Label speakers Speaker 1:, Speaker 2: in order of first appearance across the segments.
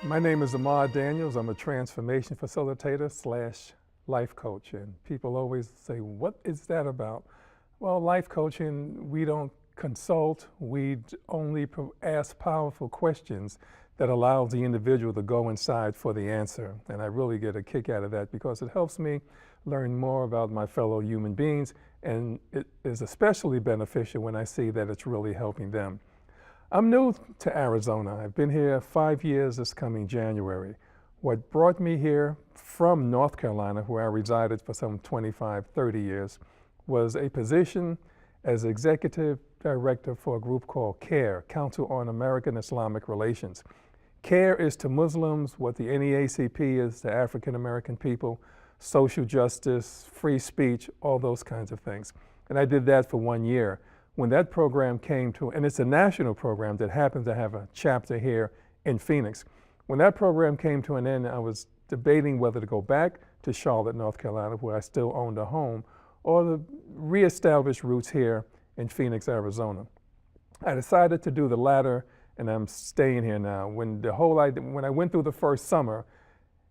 Speaker 1: My name is Ahmad Daniels. I'm a transformation facilitator slash life coach. And people always say, what is that about? Well, life coaching, we don't consult. We only ask powerful questions that allows the individual to go inside for the answer. And I really get a kick out of that because it helps me learn more about my fellow human beings. And it is especially beneficial when I see that it's really helping them. I'm new to Arizona. I've been here 5 years this coming January. What brought me here from North Carolina, where I resided for some 25, 30 years, was a position as executive director for a group called CARE, Council on American Islamic Relations. CARE is to Muslims what the NAACP is to African American people, social justice, free speech, all those kinds of things. And I did that for 1 year. When that program came to, and it's a national program that happens to have a chapter here in Phoenix. When that program came to an end, I was debating whether to go back to Charlotte, North Carolina, where I still owned a home, or to reestablish roots here in Phoenix, Arizona. I decided to do the latter, and I'm staying here now. When I went through the first summer,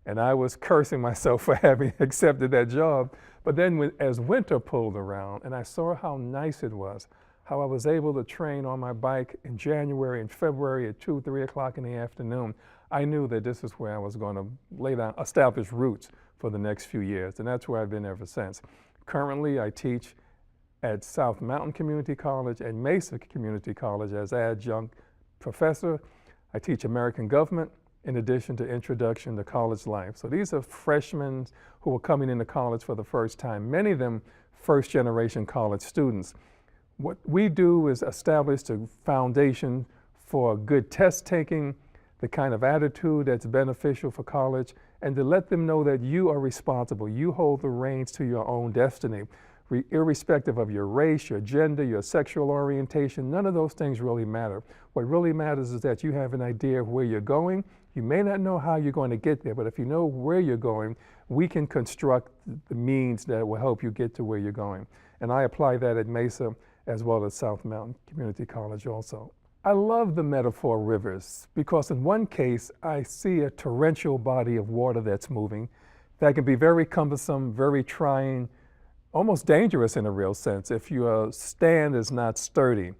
Speaker 1: and I was cursing myself for having accepted that job, but then as winter pulled around, and I saw how nice it was, how I was able to train on my bike in January and February at 2, 3 o'clock in the afternoon, I knew that this is where I was going to establish roots for the next few years, and that's where I've been ever since. Currently, I teach at South Mountain Community College and Mesa Community College as adjunct professor. I teach American government in addition to introduction to college life. So these are freshmen who are coming into college for the first time, many of them first-generation college students. What we do is establish a foundation for good test taking, the kind of attitude that's beneficial for college, and to let them know that you are responsible. You hold the reins to your own destiny. Irrespective of your race, your gender, your sexual orientation, none of those things really matter. What really matters is that you have an idea of where you're going. You may not know how you're going to get there, but if you know where you're going, we can construct the means that will help you get to where you're going. And I apply that at Mesa as well as South Mountain Community College also. I love the metaphor rivers because in one case, I see a torrential body of water that's moving that can be very cumbersome, very trying, almost dangerous in a real sense if your stand is not sturdy.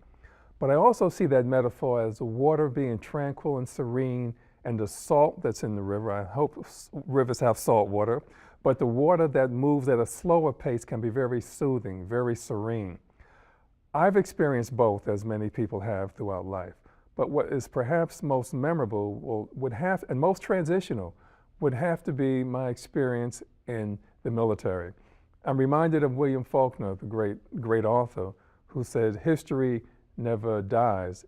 Speaker 1: But I also see that metaphor as the water being tranquil and serene and the salt that's in the river. I hope rivers have salt water, but the water that moves at a slower pace can be very soothing, very serene. I've experienced both, as many people have throughout life, but what is perhaps most memorable and most transitional would have to be my experience in the military. I'm reminded of William Faulkner, the great author, who said, history never dies.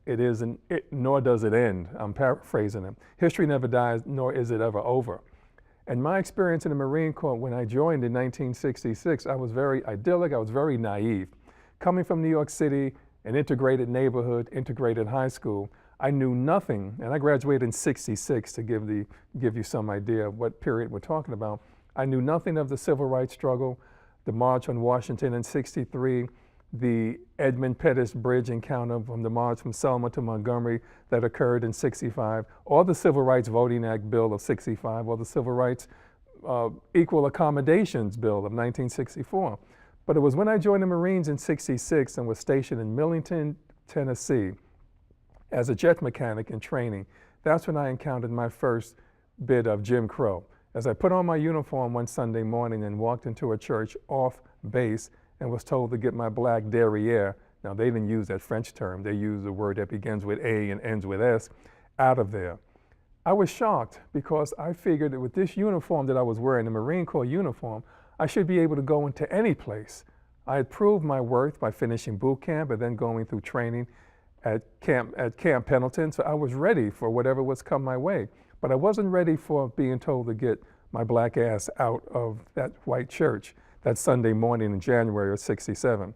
Speaker 1: Nor does it end. I'm paraphrasing him. History never dies, nor is it ever over. And my experience in the Marine Corps when I joined in 1966, I was very idyllic, I was very naive. Coming from New York City, an integrated neighborhood, integrated high school, I knew nothing, and I graduated in '66 to give you some idea of what period we're talking about. I knew nothing of the civil rights struggle, the March on Washington in '63, the Edmund Pettus Bridge encounter from the march from Selma to Montgomery that occurred in '65, or the Civil Rights Voting Act Bill of '65, or the Civil Rights Equal Accommodations Bill of 1964. But it was when I joined the Marines in '66 and was stationed in Millington, Tennessee as a jet mechanic in training. That's when I encountered my first bit of Jim Crow. As I put on my uniform one Sunday morning and walked into a church off base and was told to get my black derriere, now they didn't use that French term, they used a word that begins with A and ends with S, out of there. I was shocked because I figured that with this uniform that I was wearing, the Marine Corps uniform, I should be able to go into any place. I had proved my worth by finishing boot camp and then going through training at Camp Pendleton, so I was ready for whatever was come my way. But I wasn't ready for being told to get my black ass out of that white church that Sunday morning in January of '67.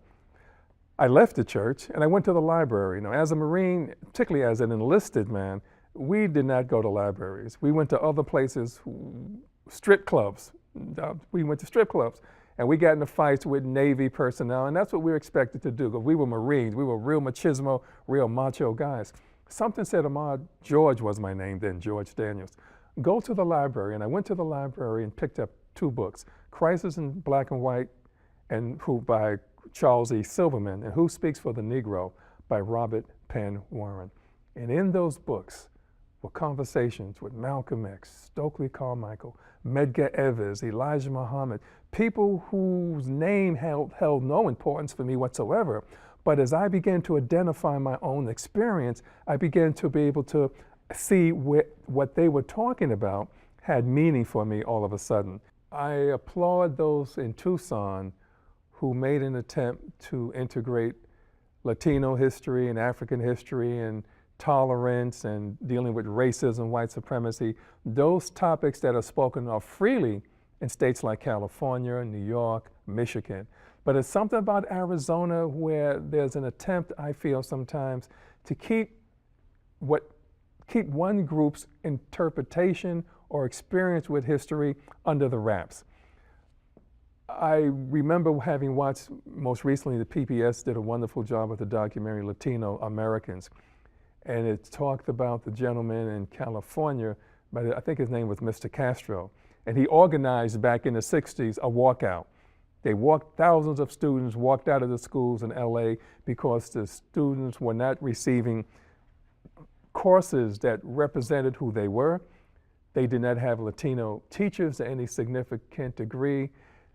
Speaker 1: I left the church and I went to the library. Now, as a Marine, particularly as an enlisted man, we did not go to libraries. We went to other places, strip clubs. We went to strip clubs and we got into fights with Navy personnel, and that's what we were expected to do because we were Marines. We were real machismo, real macho guys. Something said Ahmad, George was my name then, George Daniels. go to the library. And I went to the library and picked up two books, Crisis in Black and White, and Who by Charles E. Silverman, and Who Speaks for the Negro by Robert Penn Warren. And in those books were conversations with Malcolm X, Stokely Carmichael, Medgar Evers, Elijah Muhammad, people whose name held no importance for me whatsoever. But as I began to identify my own experience, I began to be able to see what they were talking about had meaning for me all of a sudden. I applaud those in Tucson who made an attempt to integrate Latino history and African history and tolerance and dealing with racism, white supremacy, those topics that are spoken of freely in states like California, New York, Michigan. But it's something about Arizona where there's an attempt, I feel sometimes, to keep one group's interpretation or experience with history under the wraps. I remember having watched, most recently, the PBS did a wonderful job with the documentary Latino Americans. And it talked about the gentleman in California, but I think his name was Mr. Castro. And he organized back in the 60s a walkout. Thousands of students walked out of the schools in LA because the students were not receiving courses that represented who they were. They did not have Latino teachers to any significant degree.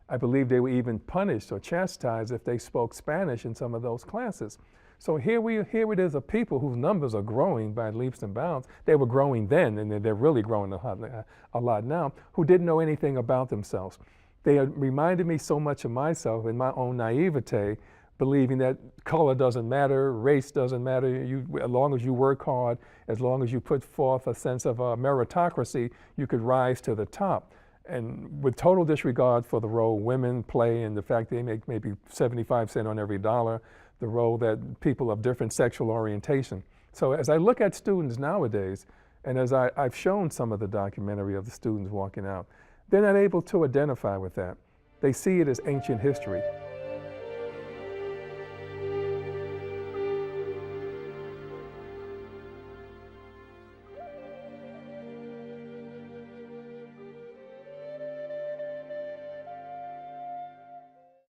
Speaker 1: I believe they were even punished or chastised if they spoke Spanish in some of those classes. So here it is, a people whose numbers are growing by leaps and bounds. They were growing then, and they're really growing a lot now, who didn't know anything about themselves. They reminded me so much of myself in my own naivete, believing that color doesn't matter, race doesn't matter. As long as you work hard, as long as you put forth a sense of meritocracy, you could rise to the top. And with total disregard for the role women play and the fact they make maybe 75 cents on every dollar, the role that people of different sexual orientation. So as I look at students nowadays, and as I've shown some of the documentary of the students walking out, they're not able to identify with that. They see it as ancient history.